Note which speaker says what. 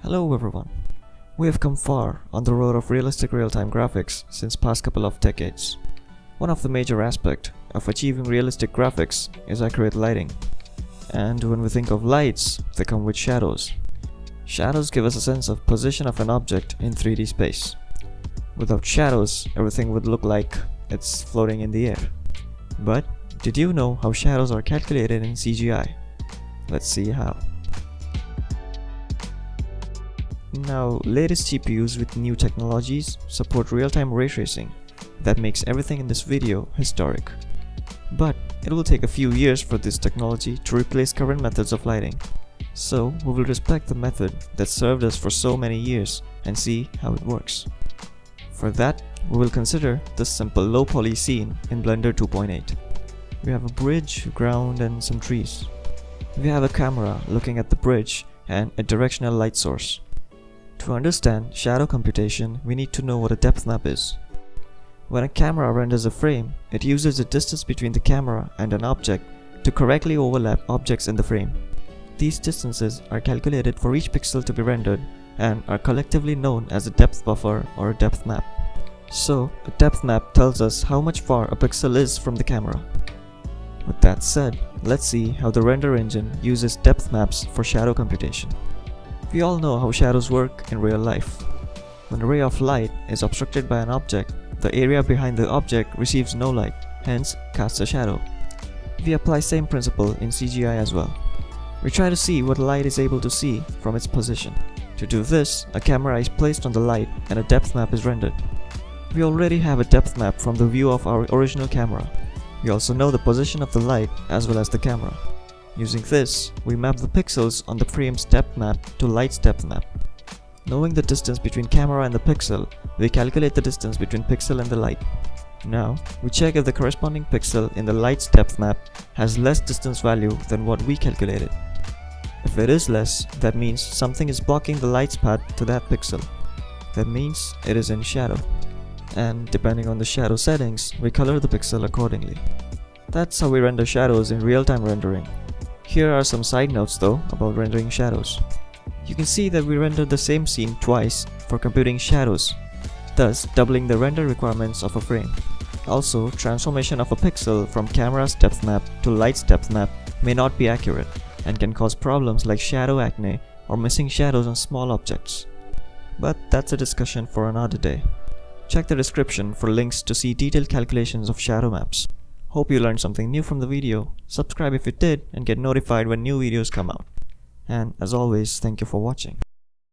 Speaker 1: Hello everyone. We have come far on the road of realistic real-time graphics since past couple of decades. One of the major aspects of achieving realistic graphics is accurate lighting. And when we think of lights, they come with shadows. Shadows give us a sense of position of an object in 3D space. Without shadows, everything would look like it's floating in the air. But did you know how shadows are calculated in CGI? Let's see how. Now, latest GPUs with new technologies support real-time ray tracing that makes everything in this video historic. But it will take a few years for this technology to replace current methods of lighting. So we will respect the method that served us for so many years and see how it works. For that, we will consider this simple low poly scene in Blender 2.8. We have a bridge, ground, and some trees. We have a camera looking at the bridge and a directional light source. To understand shadow computation, we need to know what a depth map is. When a camera renders a frame, it uses the distance between the camera and an object to correctly overlap objects in the frame. These distances are calculated for each pixel to be rendered and are collectively known as a depth buffer or a depth map. So, a depth map tells us how much far a pixel is from the camera. With that said, let's see how the render engine uses depth maps for shadow computation. We all know how shadows work in real life. When a ray of light is obstructed by an object, the area behind the object receives no light, hence casts a shadow. We apply same principle in CGI as well. We try to see what light is able to see from its position. To do this, a camera is placed on the light and a depth map is rendered. We already have a depth map from the view of our original camera. We also know the position of the light as well as the camera. Using this, we map the pixels on the frame's depth map to light's depth map. Knowing the distance between camera and the pixel, we calculate the distance between pixel and the light. Now, we check if the corresponding pixel in the light's depth map has less distance value than what we calculated. If it is less, that means something is blocking the light's path to that pixel. That means it is in shadow. And depending on the shadow settings, we color the pixel accordingly. That's how we render shadows in real-time rendering. Here are some side notes though about rendering shadows. You can see that we rendered the same scene twice for computing shadows, thus doubling the render requirements of a frame. Also, transformation of a pixel from camera's depth map to light's depth map may not be accurate and can cause problems like shadow acne or missing shadows on small objects. But that's a discussion for another day. Check the description for links to see detailed calculations of shadow maps. Hope you learned something new from the video. Subscribe if you did and get notified when new videos come out. And as always, thank you for watching.